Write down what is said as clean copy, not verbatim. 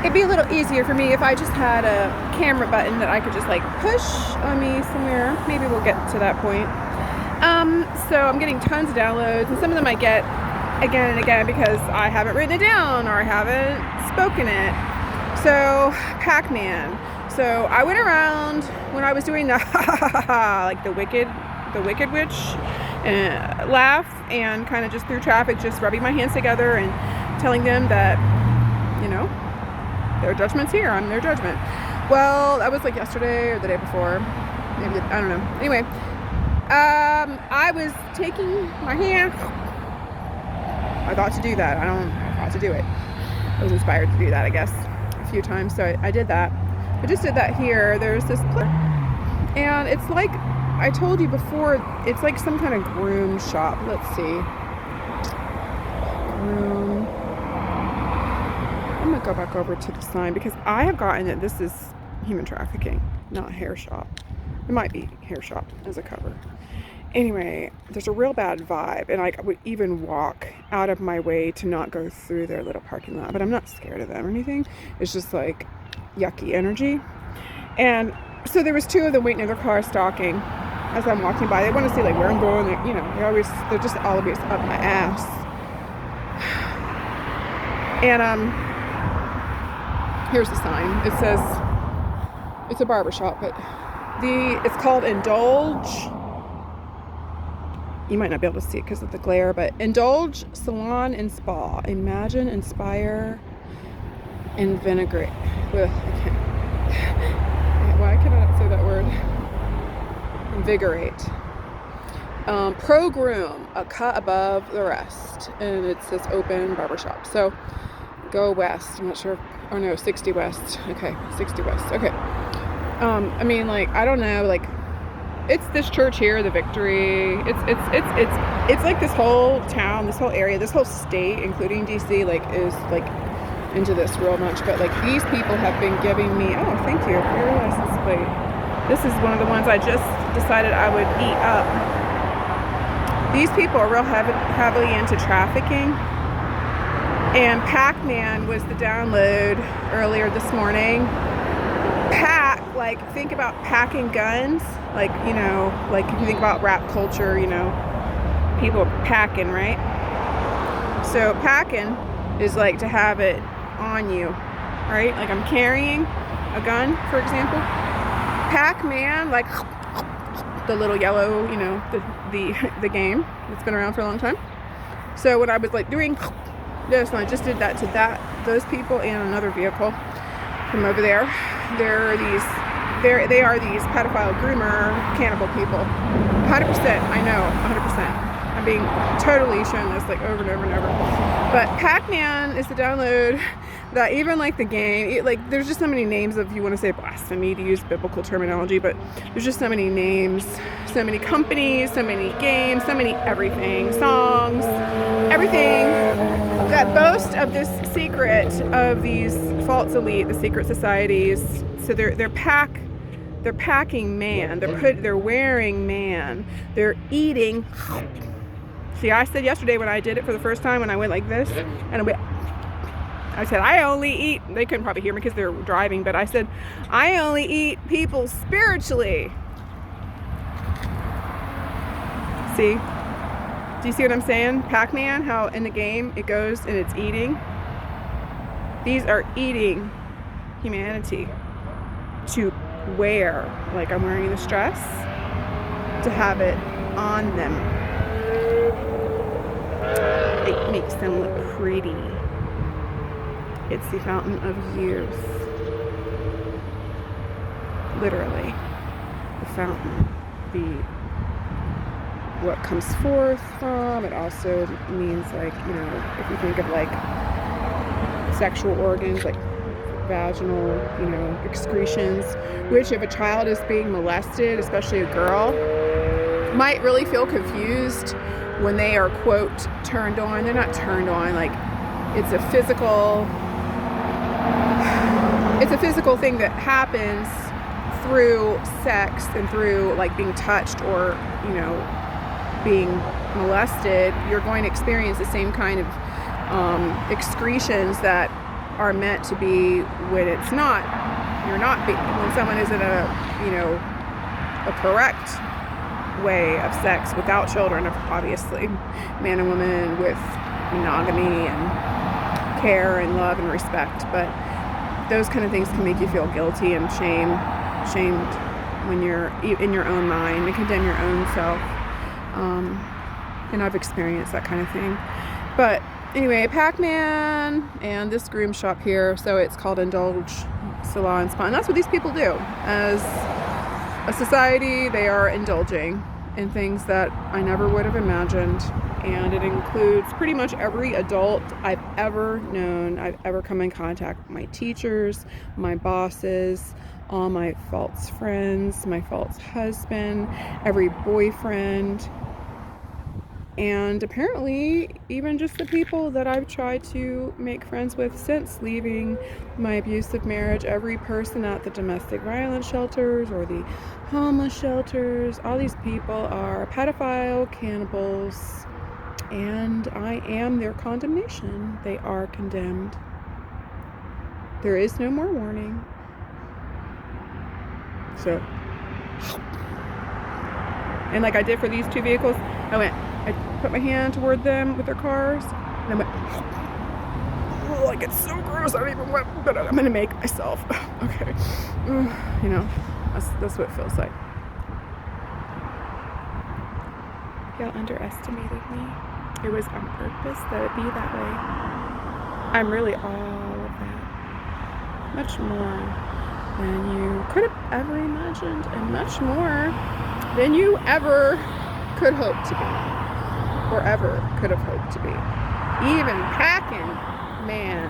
it'd be a little easier for me if I just had a camera button that I could just like push on me somewhere. Maybe we'll get to that point. So I'm getting tons of downloads, and some of them I get again and again because I haven't written it down or I haven't spoken it. So PACKman. So I went around when I was doing the like the wicked witch laugh, and kind of just through traffic, just rubbing my hands together and telling them that, you know, their judgment's here. I'm their judgment. Well, that was like yesterday or the day before. Maybe, I don't know. Anyway, I was taking my hand. I thought to do that. I thought to do it. I was inspired to do that, I guess, a few times. So I did that. I just did that here. There's this place, and it's like I told you before, it's like some kind of groom shop. Let's see. Groom. I'm going to go back over to the sign because I have gotten that this is human trafficking, not hair shop. It might be hair shop as a cover. Anyway, there's a real bad vibe, and I would even walk out of my way to not go through their little parking lot, but I'm not scared of them or anything. It's just like yucky energy. And so there was two of them waiting in their car stalking as I'm walking by. They want to see like where I'm going. You know, they're just always up my ass. And here's the sign. It says it's a barbershop, but it's called Indulge. You might not be able to see it because of the glare, but Indulge Salon and Spa. Imagine, inspire, and vinaigrette. Ugh, why can I not say that word? Invigorate. Pro Groom, a cut above the rest. And it says open barbershop. So go west. I'm not sure. Oh no, 60 west. Okay, 60 west. Okay. I mean, like, I don't know, like, it's this church here, the Victory. It's like this whole town, this whole area, this whole state, including DC, like, is like into this real much. But like, these people have been giving me, oh, thank you for your license plate. This is one of the ones I just decided I would eat up. These people are real heavily into trafficking. And PACKman was the download earlier this morning. Like, think about packing guns. Like, you know, like if you think about rap culture, you know, people packing, right? So packing is like to have it on you, right? Like I'm carrying a gun, for example. PACKman, like the little yellow, you know, the game that's been around for a long time. So when I was like doing this, and I just did that to those people and another vehicle from over there. They are these pedophile groomer cannibal people. 100%, I know, 100%. I'm being totally shown this like over and over and over. But PACKman is the download that even like the game, like there's just so many names of, you want to say blasphemy to use biblical terminology, but there's just so many names, so many companies, so many games, so many everything, songs, everything that boast of this secret of these false elite, the secret societies. So they're packing man, they're wearing man, they're eating. See, I said yesterday when I did it for the first time, when I went like this, and I said, I only eat, they couldn't probably hear me because they were driving, but I said, I only eat people spiritually. See? Do you see what I'm saying? PACKman, how in the game it goes and it's eating. These are eating humanity to wear, like I'm wearing this dress, to have it on them. It makes them look pretty. It's the fountain of youth. Literally. The fountain. What comes forth from. It also means, like, you know, if you think of like sexual organs, like vaginal, you know, excretions, which if a child is being molested, especially a girl, might really feel confused when they are, quote, turned on. They're not turned on, like it's a physical thing that happens through sex and through like being touched or, you know, being molested. You're going to experience the same kind of excretions that are meant to be when it's not. When someone is in a correct way of sex without children, obviously, man and woman with monogamy and care and love and respect. But those kind of things can make you feel guilty and shamed when you're in your own mind and condemn your own self. And I've experienced that kind of thing. But anyway, PACKman and this groom shop here, so it's called Indulge Salon Spa, and that's what these people do. As a society, they are indulging in things that I never would have imagined, and it includes pretty much every adult I've ever known, I've ever come in contact with. My teachers, my bosses, all my false friends, my false husband, every boyfriend, and apparently even just the people that I've tried to make friends with since leaving my abusive marriage. Every person at the domestic violence shelters or the homeless shelters, all these people are pedophile cannibals, and I am their condemnation. They are condemned. There is no more warning. So, and like I did for these two vehicles, I put my hand toward them with their cars, and I went, oh, like it's so gross, I don't even want, but I'm gonna make myself. Okay. You know, that's what it feels like. Y'all underestimated me. It was on purpose that it be that way. I'm really all of that. Much more than you could have ever imagined, and much more than you ever could hope to be, or ever could have hoped to be. Even PACKman